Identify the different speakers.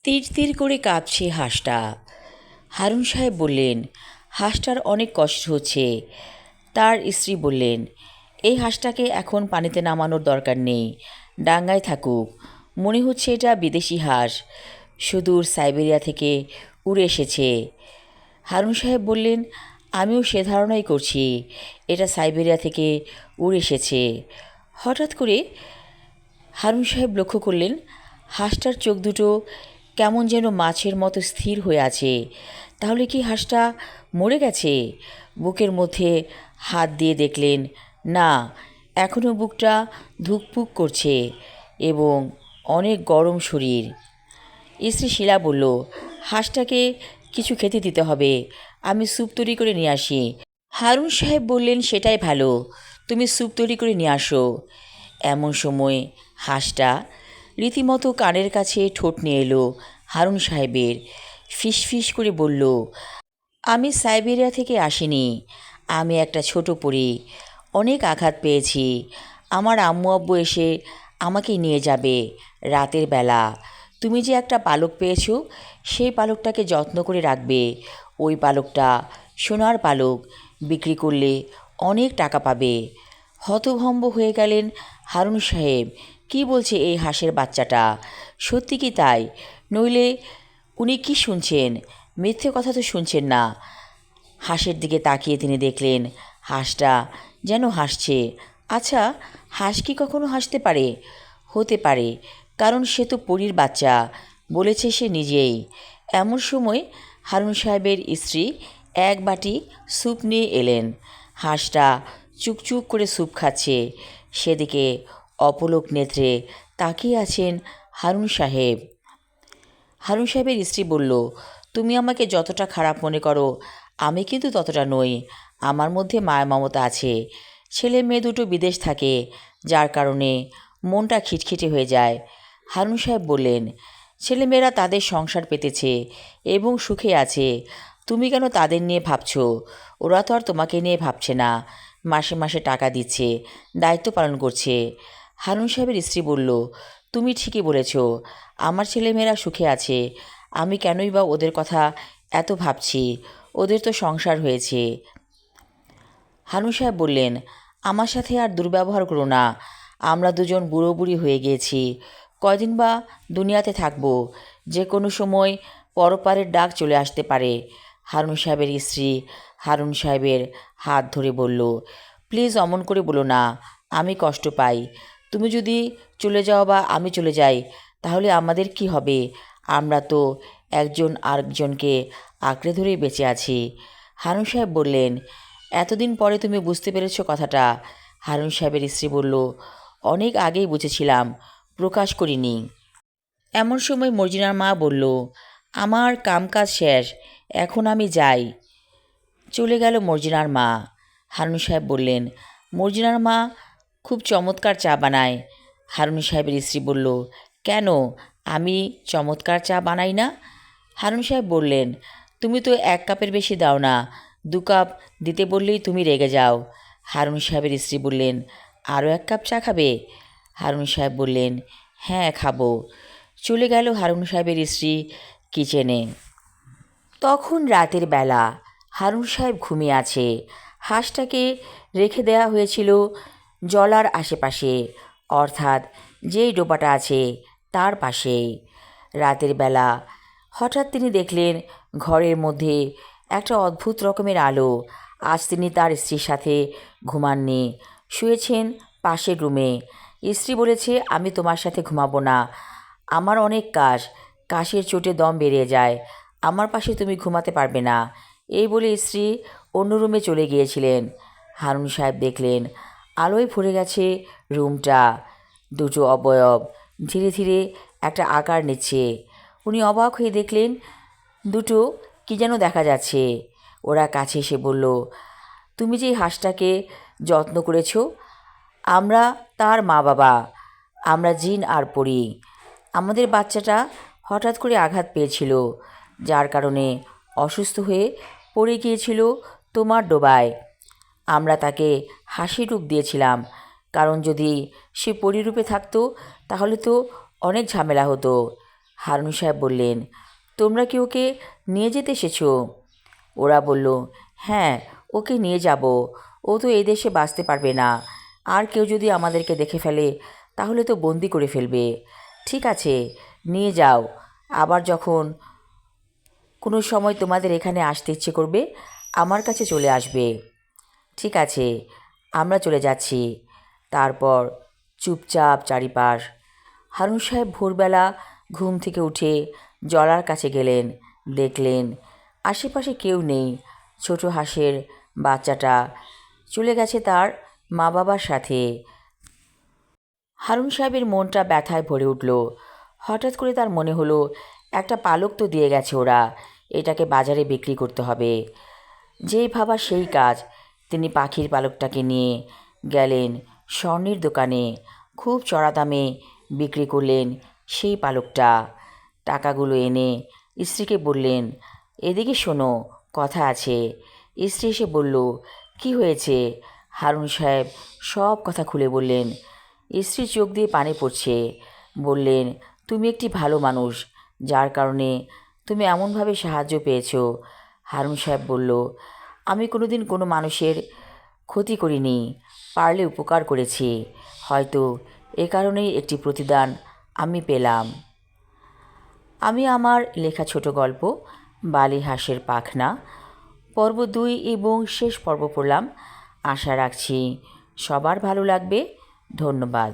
Speaker 1: তীর তীর করে কাঁপছে হাঁসটা। হারুন সাহেব বললেন, হাঁসটার অনেক কষ্ট হচ্ছে। তার স্ত্রী বললেন, এই হাঁসটাকে এখন পানিতে নামানোর দরকার নেই, ডাঙায় থাকুক। মনে হচ্ছে এটা বিদেশি হাঁস, সুদূর সাইবেরিয়া থেকে উড়ে এসেছে। হারুন সাহেব বললেন, আমিও সে ধারণাই করছি, এটা সাইবেরিয়া থেকে উড়ে এসেছে। হঠাৎ করে হারুন সাহেব লক্ষ্য করলেন হাঁসটার চোখ দুটো কেমন যেন মাছের মতো স্থির হয়ে আছে। তাহলে কি হাঁসটা মরে গেছে? বুকের মধ্যে হাত দিয়ে দেখলেন, না, এখনও বুকটা ধুকপুক করছে এবং অনেক গরম শরীর। স্ত্রী শিলা বলল, হাঁসটাকে কিছু খেতে দিতে হবে, আমি স্যুপ তৈরি করে নিয়ে আসি। হারুন সাহেব বললেন, সেটাই ভালো, তুমি স্যুপ তৈরি করে নিয়ে আসো। এমন সময় হাঁসটা রীতিমতো কানের কাছে ঠোঁট নিয়ে এলো হারুন সাহেবের। ফিসফিস করে বলল, আমি সাইবেরিয়া থেকে আসিনি, আমি একটা ছোট পরী, অনেক আঘাত পেয়েছি। আমার আম্মু আব্বু এসে আমাকে নিয়ে যাবে রাতের বেলা। তুমি যে একটা পালক পেয়েছো, সেই পালকটাকে যত্ন করে রাখবে। ওই পালকটা সোনার পালক, বিক্রি করলে অনেক টাকা পাবে। হতভম্ব হয়ে গেলেন হারুন সাহেব। কি বলছে এই হাঁসের বাচ্চাটা? সত্যি কি তাই? নইলে উনি কি শুনছেন? মিথ্যে কথা তো শুনছেন না। হাঁসের দিকে তাকিয়ে তিনি দেখলেন হাঁসটা যেন হাসছে। আচ্ছা, হাঁস কি কখনো হাসতে পারে? হতে পারে, কারণ সে তো পরীর বাচ্চা, বলেছে সে নিজেই। এমন সময় হারুন সাহেবের স্ত্রী এক বাটি স্যুপ নিয়ে এলেন। হাঁসটা চুকচুক করে স্যুপ খাচ্ছে, সেদিকে অপলক নেত্রে তাকিয়ে আছেন হারুন সাহেব। হারুন সাহেবের স্ত্রী বলল, তুমি আমাকে যতটা খারাপ মনে করো, আমি কিন্তু ততটা নই। আমার মধ্যে মায়া মমতা আছে। ছেলে মেয়ে দুটো বিদেশ থাকে, যার কারণে মনটা খিটখিটে হয়ে যায়। হারুন সাহেব বললেন, ছেলেমেয়েরা তাদের সংসার পেতেছে এবং সুখে আছে। তুমি কেন তাদের নিয়ে ভাবছো? ওরা তো আর তোমাকে নিয়ে ভাবছে না, মাসে মাসে টাকা দিচ্ছে, দায়িত্ব পালন করছে। হারুন সাহেবের স্ত্রী বলল, তুমি ঠিকই বলেছ, আমার ছেলেমেয়েরা সুখে আছে, আমি কেনই বা ওদের কথা এত ভাবছি? ওদের তো সংসার হয়েছে। হারুন সাহেব বললেন, আমার সাথে আর দুর্ব্যবহার করো না, আমরা দুজন বুড়ো বুড়ি হয়ে গিয়েছি, কয়দিন বা দুনিয়াতে থাকবো, যে কোনো সময় পরপারের ডাক চলে আসতে পারে। হারুন সাহেবের স্ত্রী হারুন সাহেবের হাত ধরে বলল, প্লিজ অমন করে বলো না, আমি কষ্ট পাই। তুমি যদি চলে যাও বা আমি চলে যাই, তাহলে আমাদের কি হবে? আমরা তো একজন আরেকজনকে আঁকড়ে ধরেই বেঁচে আছি। হারুন সাহেব বললেন, এতদিন পরে তুমি বুঝতে পেরেছো কথাটা? হারুন সাহেবের স্ত্রী বলল, অনেক আগেই বুঝেছিলাম, প্রকাশ করিনি। এমন সময় মর্জিনার মা বলল, আমার কামকাজ শেষ, এখন আমি যাই। চলে গেল মর্জিনার মা। হারুন সাহেব বললেন, মর্জিনার মা খুব চমৎকার চা বানায়। হারুন সাহেবের স্ত্রী বলল, কেন, আমি চমৎকার চা বানাই না? হারুন সাহেব বললেন, তুমি তো 1 কাপের বেশি দাও না, 2 কাপ দিতে বললেই তুমি রেগে যাও। হারুন সাহেবের স্ত্রী বললেন, আরও 1 কাপ চা খাবে? হারুন সাহেব বললেন, হ্যাঁ খাবো। চলে গেল হারুন সাহেবের স্ত্রী কিচেনে। তখন রাতের বেলা, হারুন সাহেব ঘুমিয়ে আছে। হাঁসটাকে রেখে দেওয়া হয়েছিল জলার আশেপাশে, অর্থাৎ যেই ডোবাটা আছে তার পাশেই। রাতের বেলা হঠাৎ তিনি দেখলেন ঘরের মধ্যে একটা অদ্ভুত রকমের আলো। আজ তিনি তার স্ত্রীর সাথে ঘুমাননি, শুয়েছেন পাশের রুমে। স্ত্রী বলেছে, আমি তোমার সাথে ঘুমাবো না, আমার অনেক কাশ, কাশের চোটে দম বেরিয়ে যায়, আমার পাশে তুমি ঘুমাতে পারবে না। এই বলে স্ত্রী অন্য রুমে চলে গিয়েছিলেন। হারুন সাহেব দেখলেন আলোয় ভরে গেছে রুমটা। দুটো অবয়ব ধীরে ধীরে একটা আকার নিচ্ছে। উনি অবাক হয়ে দেখলেন দুটো কি যেন দেখা যাচ্ছে। ওরা কাছে এসে বলল, তুমি যে হাঁসটাকে যত্ন করেছো, আমরা তার মা বাবা, আমরা জিন আর পরি। আমাদের বাচ্চাটা হঠাৎ করে আঘাত পেয়েছিল, যার কারণে অসুস্থ হয়ে পড়ে গিয়েছিল তোমার ডোবায়। আমরা তাকে হাসি রূপ দিয়েছিলাম, কারণ যদি সে পরিরূপে থাকতো তাহলে তো অনেক ঝামেলা হতো। হারুন সাহেব বললেন, তোমরা কি ওকে নিয়ে যেতে এসেছো? ওরা বলল, হ্যাঁ, ওকে নিয়ে যাব। ও তো এই দেশে বাঁচতে পারবে না। আর কেউ যদি আমাদেরকে দেখে ফেলে তাহলে তো বন্দি করে ফেলবে। ঠিক আছে, নিয়ে যাও। আবার যখন কোনো সময় তোমাদের এখানে আসতে ইচ্ছে করবে আমার কাছে চলে আসবে। ঠিক আছে, আমরা চলে যাচ্ছি। তারপর চুপচাপ চারিপাশ। হারুন সাহেব ভোরবেলা ঘুম থেকে উঠে জলার কাছে গেলেন। দেখলেন আশেপাশে কেউ নেই। ছোট হাঁসের বাচ্চাটা চলে গেছে তার মা বাবার সাথে। হারুন সাহেবের মনটা ব্যথায় ভরে উঠল। হঠাৎ করে তার মনে হলো, একটা পালক তো দিয়ে গেছে ওরা, এটাকে বাজারে বিক্রি করতে হবে। যেই ভাবা সেই কাজ। তিনি পাখির পালকটাকে নিয়ে গেলেন স্বর্ণের দোকানে। খুব চড়া দামে বিক্রি করলেন সেই পালকটা। টাকাগুলো এনে স্ত্রীকে বললেন, এদিকে শোনো, কথা আছে। স্ত্রী এসে বলল, কি হয়েছে? হারুন সাহেব সব কথা খুলে বললেন। স্ত্রীর চোখ দিয়ে পানি পড়ছে। বললেন, তুমি একটি ভালো মানুষ, যার কারণে তুমি এমনভাবে সাহায্য পেয়েছো। হারুন সাহেব বলল, আমি কোনোদিন কোনো মানুষের ক্ষতি করিনি, পারলে উপকার করেছি। হয়তো এ কারণেই একটি প্রতিদান আমি পেলাম। আমি আমার লেখা ছোট গল্প বালি হাঁসের পাখনা পর্ব 2 এবং শেষ পর্ব পড়লাম। আশা রাখছি সবার ভালো লাগবে। ধন্যবাদ।